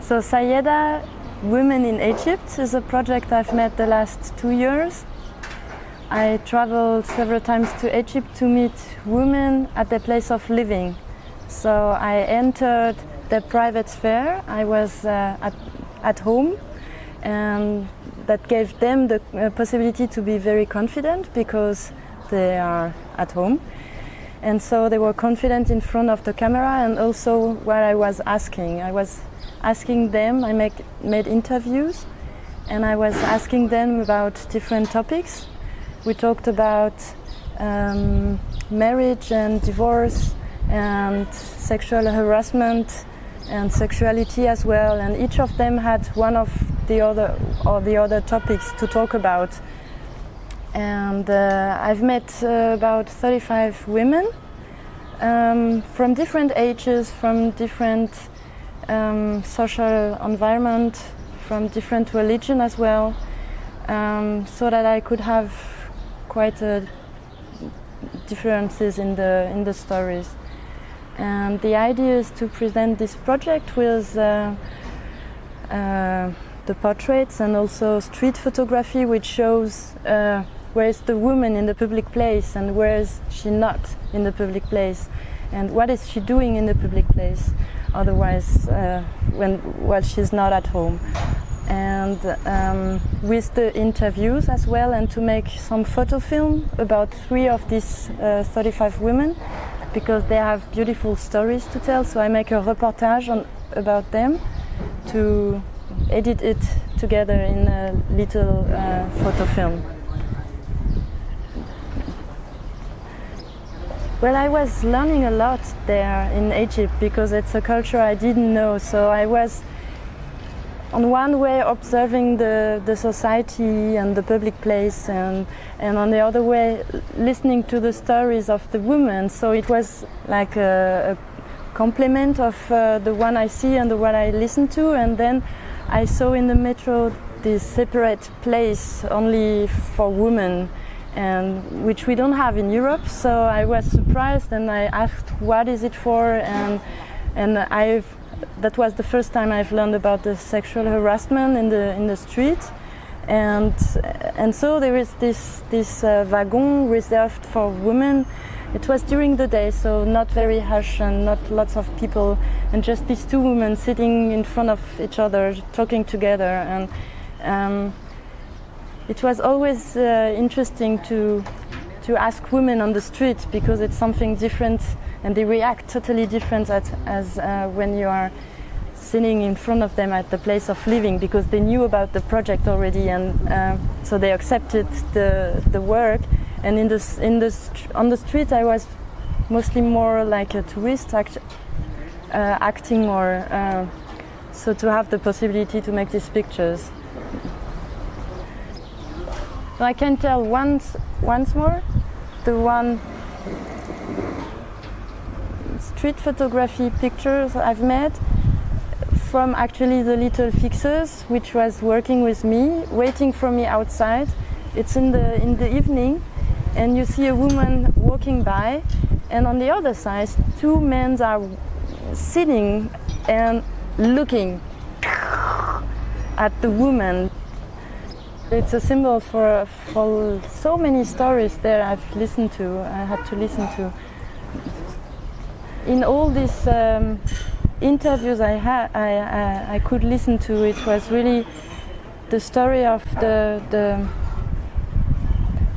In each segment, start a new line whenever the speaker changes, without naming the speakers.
So Sayeda Women in Egypt is a project I've made the last 2 years. I traveled several times to Egypt to meet women at their place of living. So I entered their private sphere. I was at home, and that gave them the possibility to be very confident because they are at home. And so they were confident in front of the camera, and also what I was asking them, I made interviews, and I was asking them about different topics. We talked about marriage and divorce and sexual harassment and sexuality as well, and each of them had one of the other topics to talk about. And I've met about 35 women from different ages, from different social environment, from different religion as well, so that I could have quite differences in the stories. And the idea is to present this project with the portraits and also street photography, which shows where is the woman in the public place and where is she not in the public place, and what is she doing in the public place otherwise while she's not at home. And with the interviews as well, and to make some photo film about 3 of these 35 women, because they have beautiful stories to tell. So I make a reportage about them to edit it together in a little photo film. Well, I was learning a lot there in Egypt because it's a culture I didn't know. So I was on one way observing the society and the public place, and on the other way listening to the stories of the women. So it was like a complement of the one I see and the one I listen to. And then I saw in the metro this separate place only for women, and which we don't have in Europe. So I was surprised, and I asked what is it for, and that was the first time I've learned about the sexual harassment in the street. And so there is this wagon reserved for women. It was during the day, so not very hush and not lots of people, and just these 2 women sitting in front of each other talking together. And it was always interesting to ask women on the street, because it's something different and they react totally different as when you are sitting in front of them at the place of living, because they knew about the project already, and so they accepted the work. And on the street I was mostly more like a tourist acting more, so to have the possibility to make these pictures. So I can tell once more, the one street photography pictures I've made from actually the little fixers, which was working with me, waiting for me outside. It's in the evening, and you see a woman walking by, and on the other side 2 men are sitting and looking at the woman. It's a symbol for so many stories there I had to listen to. In all these interviews I could listen to, it was really the story of the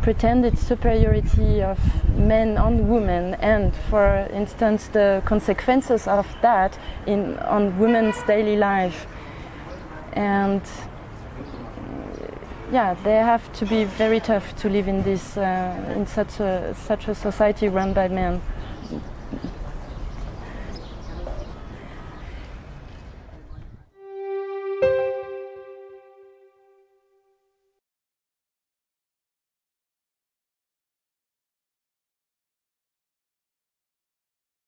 pretended superiority of men on women, and for instance the consequences of that on women's daily life. And yeah, they have to be very tough to live in such a society run by men.